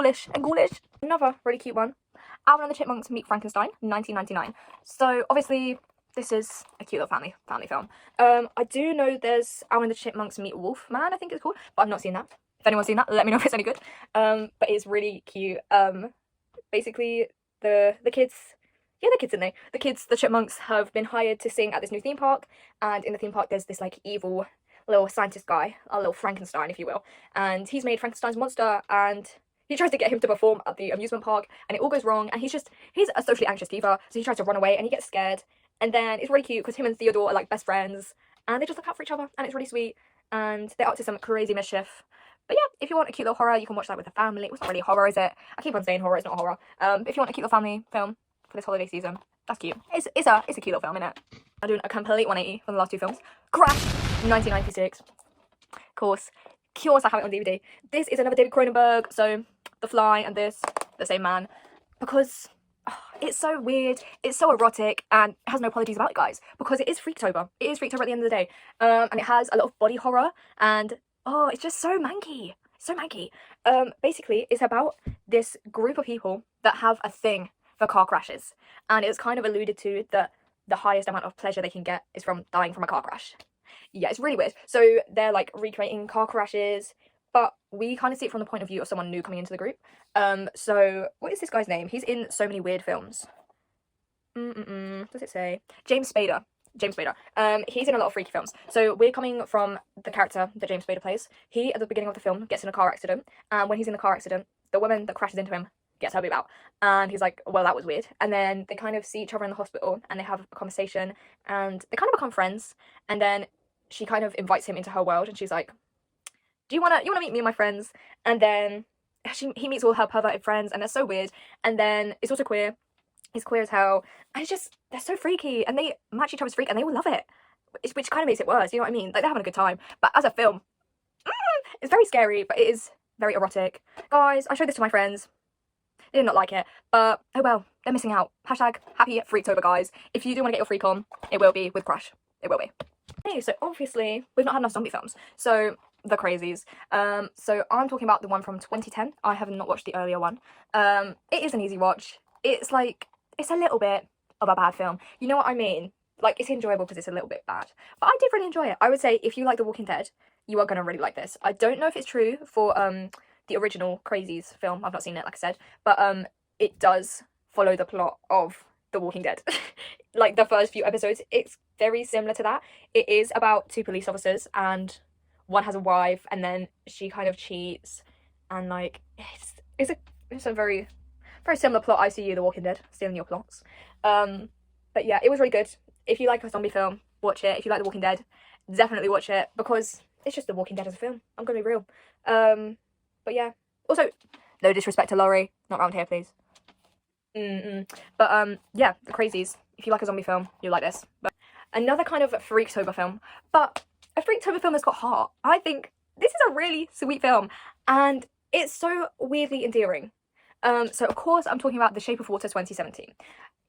ghoulish. Another really cute one. Alvin and the Chipmunks Meet Frankenstein, 1999. So obviously this is a cute little family film. I do know there's Alvin and the Chipmunks Meet Wolfman, I think it's called, but I've not seen that. If anyone's seen that, let me know if it's any good. But it's really cute. Basically the kids, the chipmunks have been hired to sing at this new theme park, and in the theme park there's this like evil little scientist guy, a little Frankenstein if you will, and he's made Frankenstein's monster, and he tries to get him to perform at the amusement park, and it all goes wrong, and he's a socially anxious diva, so he tries to run away and he gets scared, and then it's really cute because him and Theodore are like best friends, and they just look out for each other, and it's really sweet, and they're up to some crazy mischief. But yeah, if you want a cute little horror, you can watch that with a family. It's not really horror, is it? I keep on saying horror, it's not horror. If you want a cute little family film for this holiday season, that's cute. It's a cute little film, innit? I'm doing a complete 180 from the last two films. Crash, 1996. Of course, I have it on DVD. This is another David Cronenberg, so The Fly and this, the same man. Because it's so weird, it's so erotic, and it has no apologies about it, guys. Because it is Freaktober. It is Freaktober at the end of the day. And it has a lot of body horror, and oh, it's just so manky. So manky. Basically, it's about this group of people that have a thing for car crashes. And it was kind of alluded to that the highest amount of pleasure they can get is from dying from a car crash. Yeah, it's really weird. So they're like recreating car crashes, but we kind of see it from the point of view of someone new coming into the group. So what is this guy's name? He's in so many weird films. Does it say? James Spader. He's in a lot of freaky films. So we're coming from the character that James Spader plays. He, at the beginning of the film, gets in a car accident, and when he's in the car accident, the woman that crashes into him gets her boob out, and he's like, well, that was weird. And then they kind of see each other in the hospital, and they have a conversation, and they kind of become friends, and then she kind of invites him into her world, and she's like, do you wanna meet me and my friends? And then he meets all her perverted friends, and they're so weird, and then it's also queer. He's queer as hell, and it's just, they're so freaky, and they match each other's freak, and they all love it, which kind of makes it worse, you know what I mean? Like, they're having a good time, but as a film, it's very scary, but it is very erotic. Guys, I showed this to my friends. They did not like it, but oh well, they're missing out. Hashtag happy Freaktober, guys. If you do want to get your freak on, it will be with Crash. It will be. Okay, so obviously, we've not had enough zombie films, so the crazies. So I'm talking about the one from 2010. I have not watched the earlier one. It is an easy watch. It's like, it's a little bit of a bad film. You know what I mean? Like, it's enjoyable because it's a little bit bad. But I did really enjoy it. I would say if you like The Walking Dead, you are going to really like this. I don't know if it's true for the original Crazies film. I've not seen it, like I said. But it does follow the plot of The Walking Dead. Like, the first few episodes, it's very similar to that. It is about two police officers, and one has a wife, and then she kind of cheats. And, like, it's a very similar plot. ICU, The Walking Dead, stealing your plots. But yeah, it was really good. If you like a zombie film, watch it. If you like The Walking Dead, definitely watch it, because it's just The Walking Dead as a film. I'm gonna be real. But yeah. Also, no disrespect to Laurie, not around here, please. But yeah, The Crazies. If you like a zombie film, you'll like this. But another kind of Freaktober film, but a Freaktober film that's got heart. I think this is a really sweet film, and it's so weirdly endearing. So of course I'm talking about The Shape of Water 2017.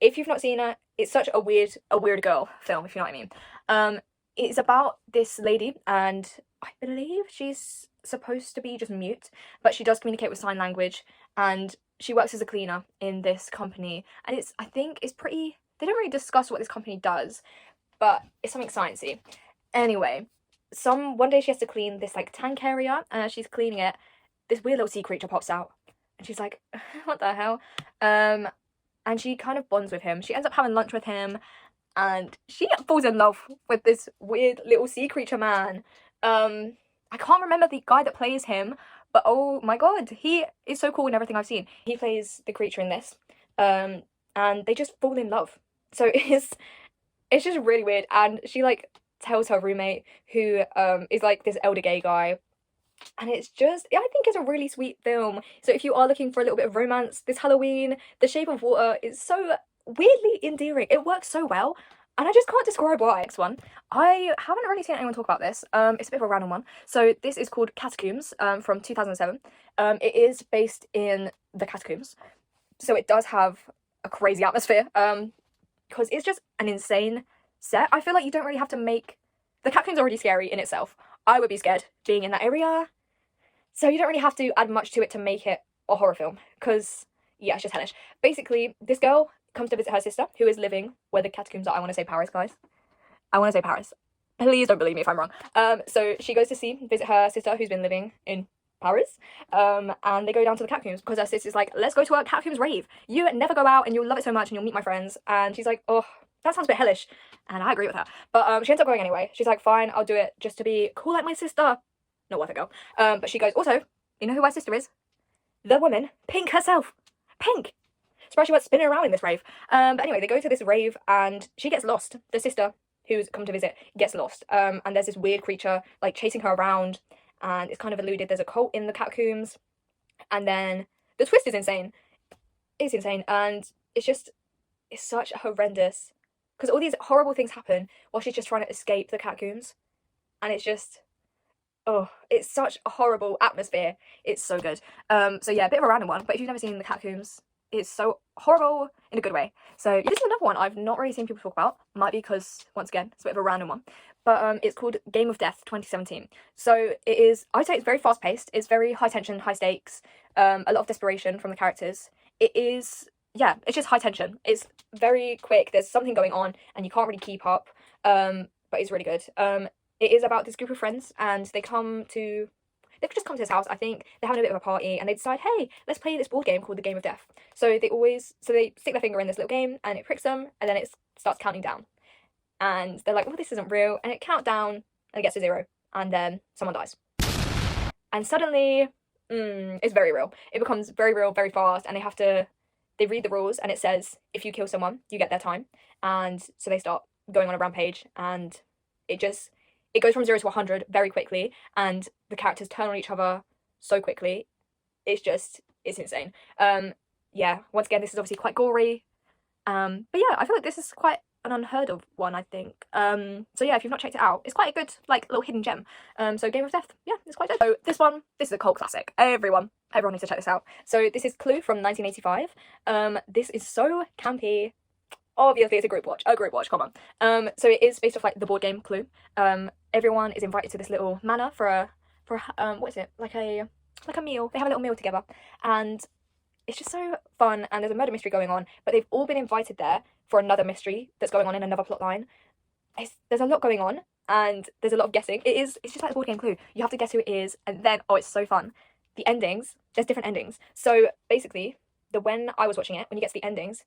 If you've not seen it, it's such a weird girl film, if you know what I mean. It's about this lady, and I believe she's supposed to be just mute, but she does communicate with sign language, and she works as a cleaner in this company, and I think it's pretty, they don't really discuss what this company does, but it's something sciencey. Anyway, one day she has to clean this like tank area, and as she's cleaning it, this weird little sea creature pops out. And she's like, what the hell? And she kind of bonds with him. She ends up having lunch with him, and she falls in love with this weird little sea creature man. I can't remember the guy that plays him, but oh my god, he is so cool in everything I've seen. He plays the creature in this, and they just fall in love. So it's just really weird, and she like tells her roommate, who is like this elder gay guy. And it's just, I think it's a really sweet film. So if you are looking for a little bit of romance this Halloween, The Shape of Water is so weirdly endearing. It works so well, and I just can't describe why. Next one, I haven't really seen anyone talk about this. It's a bit of a random one. So this is called Catacombs, from 2007. It is based in the catacombs, so it does have a crazy atmosphere, because it's just an insane set. I feel like you don't really have to make, the catacombs are already scary in itself. I would be scared being in that area, so you don't really have to add much to it to make it or horror film, because yeah, it's just hellish. Basically, this girl comes to visit her sister, who is living where the catacombs are. I want to say Paris, guys. I want to say Paris. Please don't believe me if I'm wrong. So she goes to visit her sister, who's been living in Paris. And they go down to the catacombs because her sister's like, let's go to a catacombs rave. You never go out and you'll love it so much and you'll meet my friends. And she's like, oh, that sounds a bit hellish. And I agree with her. But she ends up going anyway. She's like, fine, I'll do it just to be cool like my sister. Not worth it, girl. But she goes, also, you know who my sister is? The woman, Pink herself. Pink. Surprised she went spinning around in this rave. But anyway, they go to this rave and she gets lost. The sister, who's come to visit, gets lost. And there's this weird creature, like, chasing her around. And it's kind of alluded there's a cult in the catacombs. And then the twist is insane. It's insane. And it's such horrendous. Because all these horrible things happen while she's just trying to escape the catacombs. And it's just... oh, it's such a horrible atmosphere. It's so good. So yeah, a bit of a random one. But if you've never seen the catacombs, it's so horrible in a good way. So yeah, this is another one I've not really seen people talk about. Might be because, once again, it's a bit of a random one. But it's called Game of Death 2017. So it is, I'd say it's very fast paced. It's very high tension, high stakes. A lot of desperation from the characters. It is, yeah, it's just high tension. It's very quick. There's something going on and you can't really keep up. But it's really good. It is about this group of friends and they just come to his house. I think they're having a bit of a party and they decide, hey, let's play this board game called the Game of Death. So they stick their finger in this little game and it pricks them and then it starts counting down. And they're like, well, this isn't real. And it counts down and it gets to 0 and then someone dies. And suddenly, it's very real. It becomes very real, very fast, and they read the rules and it says, if you kill someone, you get their time. And so they start going on a rampage and it goes from 0 to 100 very quickly, and the characters turn on each other so quickly. It's insane. Yeah, once again, this is obviously quite gory. But yeah, I feel like this is quite an unheard of one, I think. So yeah, if you've not checked it out, it's quite a good, like, little hidden gem. So Game of Death, yeah, it's quite good. So this is a cult classic. Everyone needs to check this out. So this is Clue from 1985. This is so campy. Obviously, it's a group watch, come on. So it is based off, like, the board game Clue. Everyone is invited to this little manor for what is it? Like a meal. They have a little meal together. And it's just so fun, and there's a murder mystery going on, but they've all been invited there for another mystery that's going on in another plot line. There's a lot going on, and there's a lot of guessing. It's just like the board game Clue. You have to guess who it is, and then, oh, it's so fun. The endings, there's different endings. So basically, when I was watching it, when you get to the endings,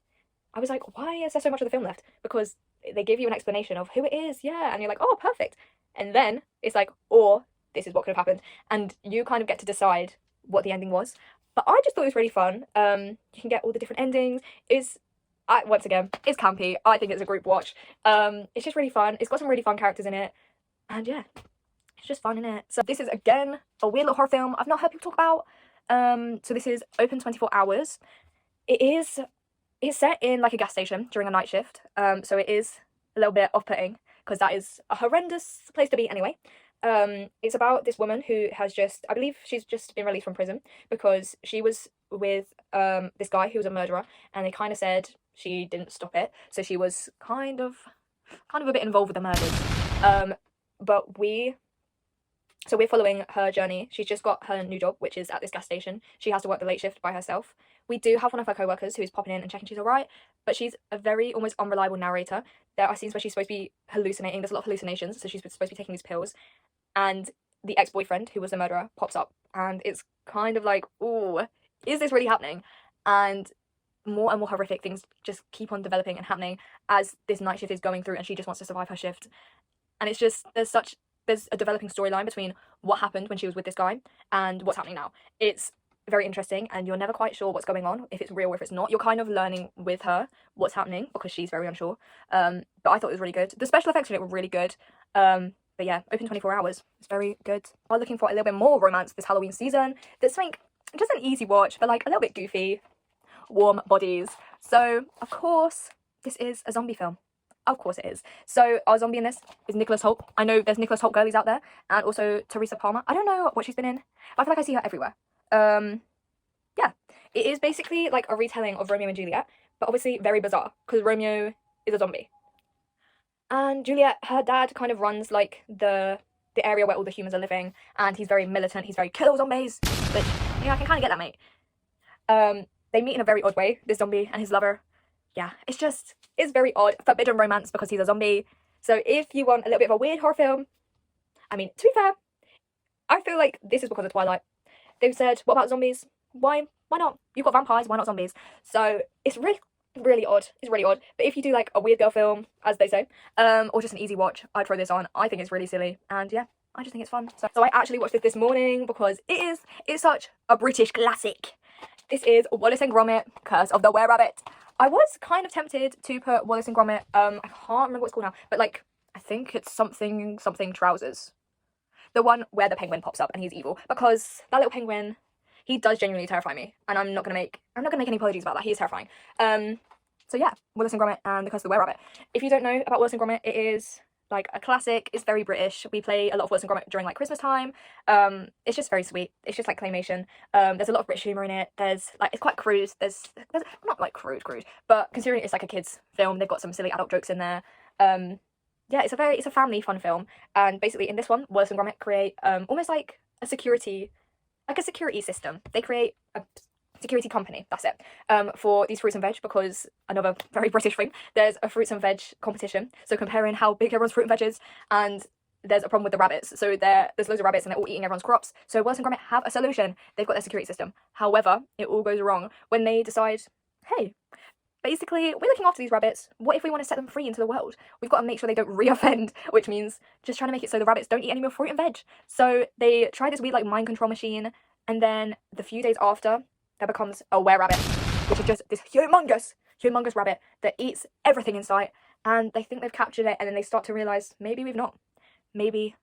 I was like, why is there so much of the film left? Because they give you an explanation of who it is, yeah, and you're like, oh, perfect. And then it's like, or this is what could have happened. And you kind of get to decide what the ending was. But I just thought it was really fun. You can get all the different endings. Once again, it's campy. I think it's a group watch. It's just really fun. It's got some really fun characters in it. And yeah, it's just fun in it. So this is, again, a weird little horror film I've not heard people talk about. So this is open 24 hours. It's set in, like, a gas station during a night shift. So it is a little bit off-putting because that is a horrendous place to be anyway. It's about this woman who has I believe she's just been released from prison because she was with this guy who was a murderer, and they kind of said she didn't stop it, so she was kind of a bit involved with the murders. But we're following her journey. She's just got her new job, which is at this gas station. She has to work the late shift by herself. We do have one of her co-workers who is popping in and checking she's alright, but she's a very almost unreliable narrator. There are scenes where she's supposed to be hallucinating. There's a lot of hallucinations, so she's supposed to be taking these pills. And the ex-boyfriend, who was the murderer, pops up. And it's kind of like, ooh, is this really happening? And more horrific things just keep on developing and happening as this night shift is going through, and she just wants to survive her shift. And it's just, there's a developing storyline between what happened when she was with this guy and what's happening now. It's very interesting, and you're never quite sure what's going on, if it's real or if it's not. You're kind of learning with her what's happening because she's very unsure. But I thought it was really good. The special effects in it were really good. But yeah, open 24 hours. It's very good. I'm looking for a little bit more romance this Halloween season. There's something, just an easy watch, but like a little bit goofy. Warm bodies. So, of course, this is a zombie film. Of course it is. So, our zombie in this is Nicholas Hoult. I know there's Nicholas Hoult girlies out there. And also Teresa Palmer. I don't know what she's been in, but I feel like I see her everywhere. Yeah. It is basically like a retelling of Romeo and Juliet, but obviously very bizarre, because Romeo is a zombie. And Juliet, her dad kind of runs, like, the area where all the humans are living, and he's very militant, he's very kill all zombies, which, you know, I can kind of get that, mate. They meet in a very odd way, this zombie and his lover. Yeah, it's very odd. Forbidden romance because he's a zombie. So if you want a little bit of a weird horror film, I mean, to be fair, I feel like this is because of Twilight. They've said, what about zombies? Why not? You've got vampires, why not zombies? So it's really odd. It's really odd. But if you do like a weird girl film, as they say, or just an easy watch, I'd throw this on. I think it's really silly, and yeah, I just think it's fun. So I actually watched this morning because it's such a British classic. This is Wallace and Gromit, Curse of the Were-Rabbit. I was kind of tempted to put Wallace and Gromit, I can't remember what it's called now, but like, I think it's something trousers. The one where the penguin pops up and he's evil, because that little penguin, he does genuinely terrify me, and I'm not gonna make any apologies about that. He is terrifying. So yeah, Wallace and Gromit and the Curse of the Were-Rabbit. If you don't know about Wallace and Gromit, it is like a classic. It's very British. We play a lot of Wallace and Gromit during like Christmas time. It's just very sweet. It's just like claymation. There's a lot of British humour in it. There's like, it's quite crude. There's not like crude, but considering it's like a kids film, they've got some silly adult jokes in there. Yeah, it's a family fun film. And basically in this one, Wallace and Gromit create almost like a security system. They create a security company, that's it, for these fruits and veg, because another very British thing, there's a fruits and veg competition, so comparing how big everyone's fruit and veg is, and there's a problem with the rabbits. So there's loads of rabbits and they're all eating everyone's crops. So Wallace and Gromit have a solution. They've got their security system. However, it all goes wrong when they decide, hey, basically, we're looking after these rabbits. What if we want to set them free into the world? We've got to make sure they don't reoffend, which means just trying to make it so the rabbits don't eat any more fruit and veg. So they try this weird like mind control machine, and then the few days after, there becomes a were-rabbit, which is just this humongous rabbit that eats everything in sight, and they think they've captured it, and then they start to realise, maybe we've not. Maybe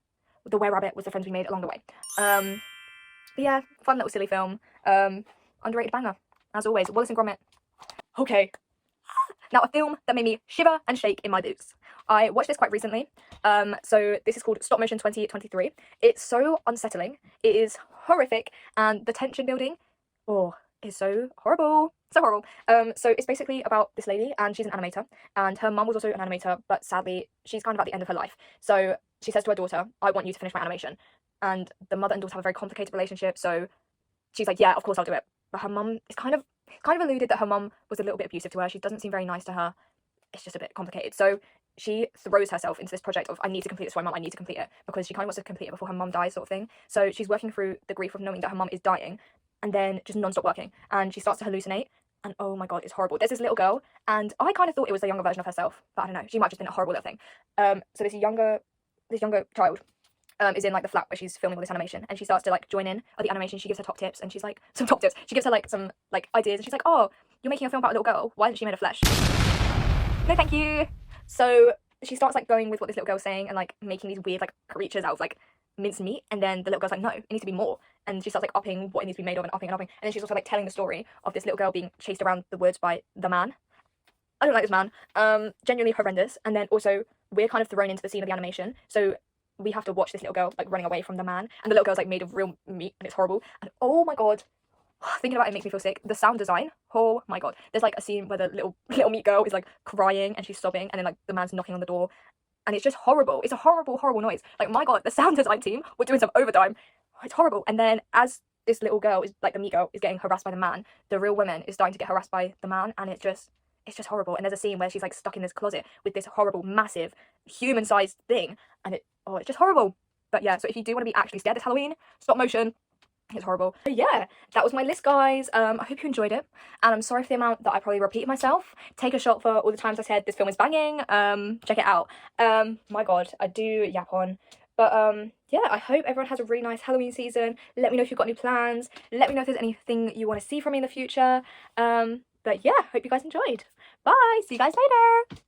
the were-rabbit was the friends we made along the way. But yeah, fun little silly film. Underrated banger, as always. Wallace and Gromit. Okay. Now, a film that made me shiver and shake in my boots. I watched this quite recently. So this is called Stop Motion 2023. It's so unsettling. It is horrific, and the tension building, is so horrible. So horrible. So it's basically about this lady, and she's an animator, and her mum was also an animator, but sadly, she's kind of at the end of her life. So she says to her daughter, I want you to finish my animation. And the mother and daughter have a very complicated relationship, so she's like, yeah, of course I'll do it. But her mum is kind of alluded that her mum was a little bit abusive to her. She doesn't seem very nice to her. It's just a bit complicated. So she throws herself into this project of, I need to complete this for my mum, I need to complete it, because she kind of wants to complete it before her mum dies, sort of thing. So she's working through the grief of knowing that her mum is dying, and then just non-stop working, and she starts to hallucinate, and oh my god, it's horrible. There's this little girl, and I kind of thought it was a younger version of herself, but I don't know, she might have just been a horrible little thing. So this younger child is in like the flat where she's filming all this animation, and she starts to like join in at the animation. She gives her top tips, and she's like, some top tips, she gives her like some like ideas, and she's like, oh, you're making a film about a little girl, why isn't she made of flesh? No thank you. So she starts like going with what this little girl's saying, and like making these weird like creatures out of like minced meat, and then the little girl's like, no, it needs to be more, and she starts like upping what it needs to be made of, and upping, and then she's also like telling the story of this little girl being chased around the woods by the man. I don't like this man. Genuinely horrendous. And then also we're kind of thrown into the scene of the animation, so we have to watch this little girl like running away from the man, and the little girl's like made of real meat, and it's horrible, and oh my god, thinking about it makes me feel sick. The sound design, oh my god. There's like a scene where the little meat girl is like crying and she's sobbing, and then like the man's knocking on the door, and it's just horrible. It's a horrible noise. Like, my god, the sound design team were doing some overtime. It's horrible. And then as this little girl is like, the meat girl is getting harassed by the man, the real woman is starting to get harassed by the man, and it's just horrible. And there's a scene where she's like stuck in this closet with this horrible massive human-sized thing, and it's just horrible. But yeah, so if you do want to be actually scared this Halloween, stop motion, it's horrible. But yeah, that was my list, guys. I hope you enjoyed it, and I'm sorry for the amount that I probably repeated myself. Take a shot for all the times I said this film is banging. Check it out. My god, I do yap on. But yeah, I hope everyone has a really nice Halloween season. Let me know if you've got any plans. Let me know if there's anything you want to see from me in the future. But yeah, hope you guys enjoyed. Bye, see you guys later.